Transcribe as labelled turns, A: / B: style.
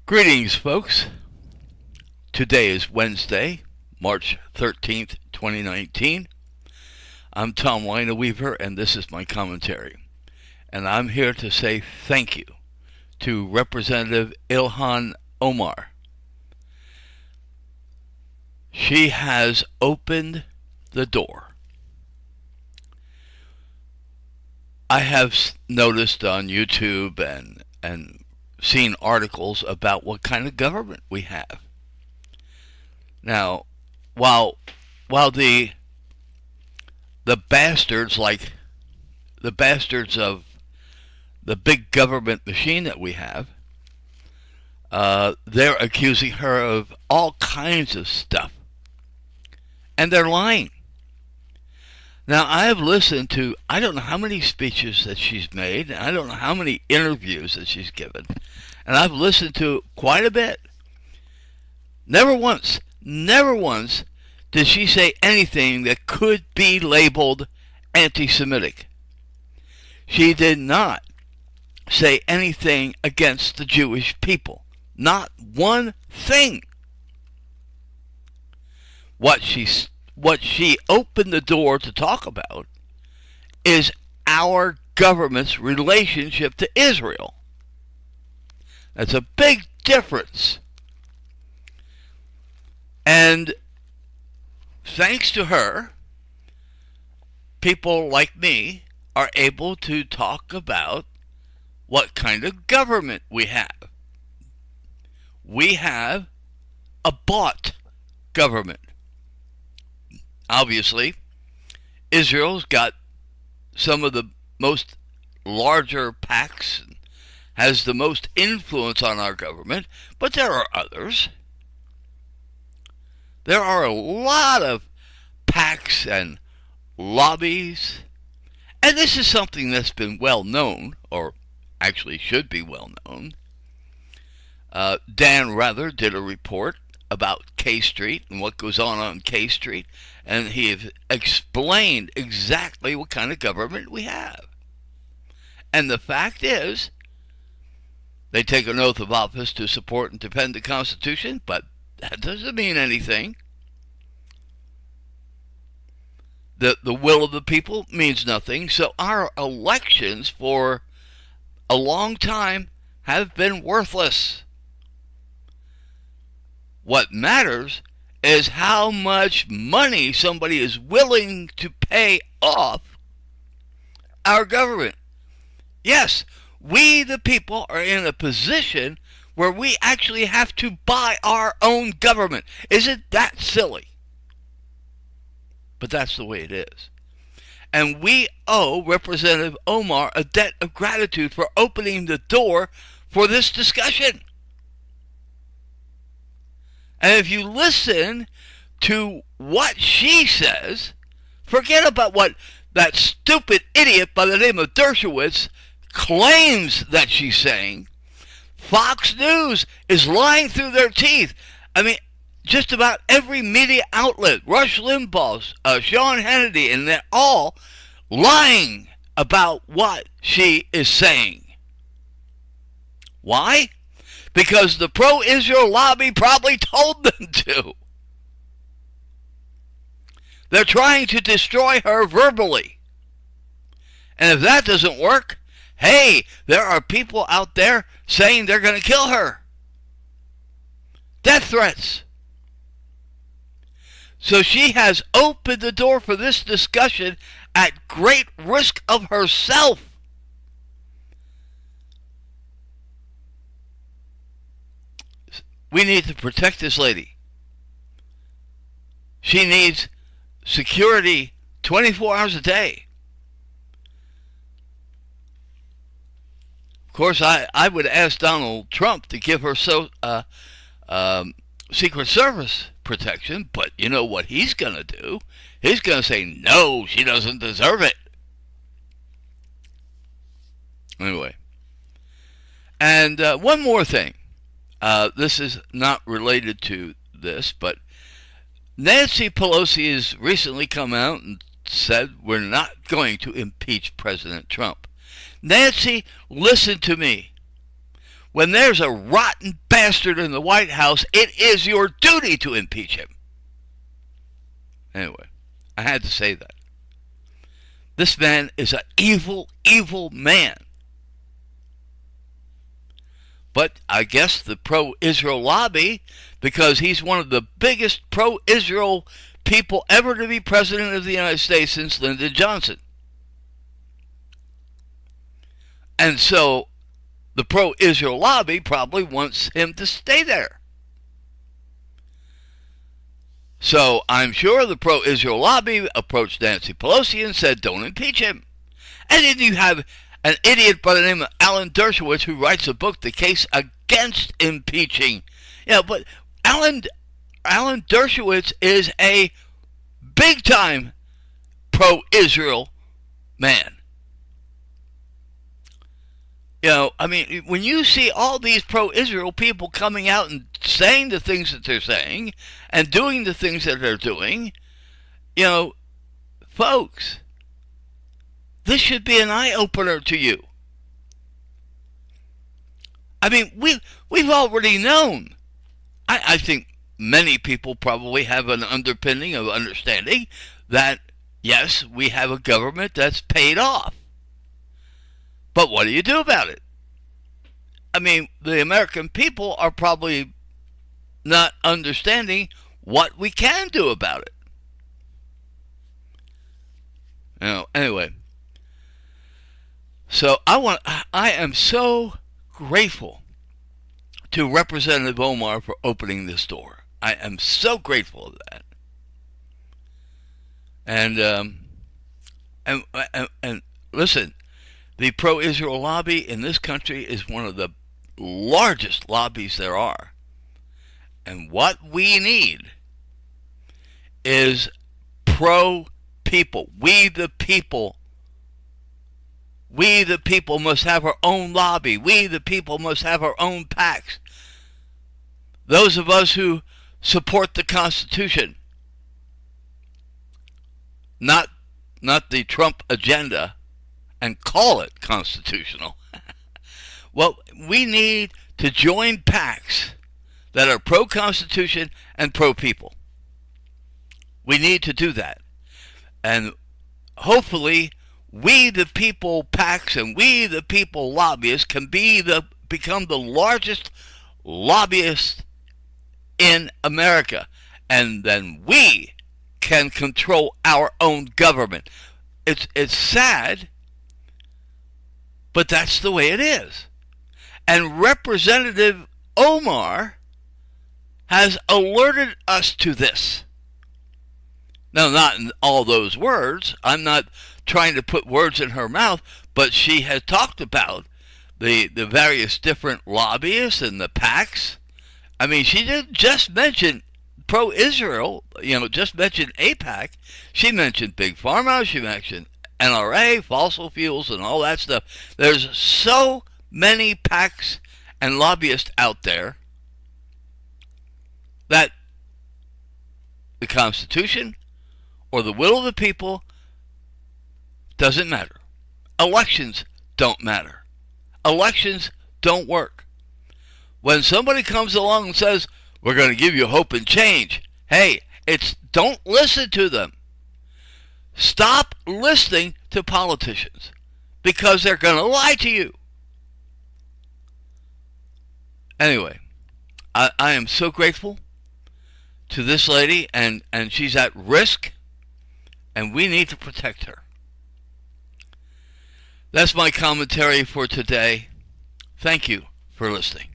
A: Greetings, folks. Today is Wednesday, March 13th, 2019. I'm Tom Weiner-Weaver, and this is my commentary. And I'm here to say thank you to Representative Ilhan Omar. She has opened the door. I have noticed on YouTube and seen articles about what kind of government we have. Now, while the bastards, like the bastards of the big government machine that we have, they're accusing her of all kinds of stuff. And they're lying. Now, I have listened to, I don't know how many speeches that she's made, and I don't know how many interviews that she's given, and I've listened to quite a bit. Never once did she say anything that could be labeled anti-Semitic. She did not say anything against the Jewish people. Not one thing. What she opened the door to talk about is our government's relationship to Israel. That's a big difference. And thanks to her, people like me are able to talk about what kind of government we have. We have a bought government. Obviously, Israel's got some of the most larger PACs, has the most influence on our government, but there are others. There are a lot of PACs and lobbies, and this is something that's been well known, or actually should be well known. Dan Rather did a report about K Street and what goes on K Street, and he has explained exactly what kind of government we have. And the fact is, they take an oath of office to support and defend the Constitution, but that doesn't mean anything. The will of the people means nothing, so our elections for a long time have been worthless. What matters is how much money somebody is willing to pay off our government. Yes, we the people are in a position where we actually have to buy our own government. Isn't that silly? But that's the way it is. And we owe Representative Omar a debt of gratitude for opening the door for this discussion. And if you listen to what she says, forget about what that stupid idiot by the name of Dershowitz claims that she's saying. Fox News is lying through their teeth. I mean, just about every media outlet, Rush Limbaugh, Sean Hannity, and they're all lying about what she is saying. Why? Because the pro-Israel lobby probably told them to. They're trying to destroy her verbally. And if that doesn't work, hey, there are people out there saying they're going to kill her. Death threats. So she has opened the door for this discussion at great risk of herself. We need to protect this lady. She needs security 24 hours a day. Of course, I would ask Donald Trump to give her Secret Service protection, but you know what he's going to do? He's going to say, no, she doesn't deserve it. Anyway. And one more thing. This is not related to this, but Nancy Pelosi has recently come out and said we're not going to impeach President Trump. Nancy, listen to me. When there's a rotten bastard in the White House, it is your duty to impeach him. Anyway, I had to say that. This man is an evil, evil man. But I guess the pro-Israel lobby, because he's one of the biggest pro-Israel people ever to be president of the United States since Lyndon Johnson. And so the pro-Israel lobby probably wants him to stay there. So I'm sure the pro-Israel lobby approached Nancy Pelosi and said, don't impeach him. And then you have an idiot by the name of Alan Dershowitz who writes a book, The Case Against Impeaching. Yeah, but Alan Dershowitz is a big-time pro-Israel man. You know, I mean, when you see all these pro-Israel people coming out and saying the things that they're saying and doing the things that they're doing, you know, folks, this should be an eye-opener to you. I mean, we've already known. I think many people probably have an underpinning of understanding that, yes, we have a government that's paid off. But what do you do about it? I mean, the American people are probably not understanding what we can do about it. You know, anyway. So I am so grateful to Representative Omar for opening this door. I am so grateful of that. And listen, the pro-Israel lobby in this country is one of the largest lobbies there are. And what we need is pro-people. We the people must have our own lobby. We the people must have our own PACs. Those of us who support the Constitution, not the Trump agenda, and call it constitutional. Well, we need to join PACs that are pro-Constitution and pro-people. We need to do that. And hopefully, we the people PACs and we the people lobbyists can become the largest lobbyists in America. And then we can control our own government. It's sad, but that's the way it is. And Representative Omar has alerted us to this. Now, not in all those words. I'm not trying to put words in her mouth, but she has talked about the various different lobbyists and the PACs. I mean, she didn't just mention pro-Israel, just mention AIPAC. She mentioned Big Pharma, she mentioned NRA, fossil fuels, and all that stuff. There's so many PACs and lobbyists out there that the Constitution or the will of the people doesn't matter. Elections don't matter. Elections don't work. When somebody comes along and says, we're going to give you hope and change, hey, don't listen to them. Stop listening to politicians because they're going to lie to you. Anyway, I am so grateful to this lady, and she's at risk, and we need to protect her. That's my commentary for today. Thank you for listening.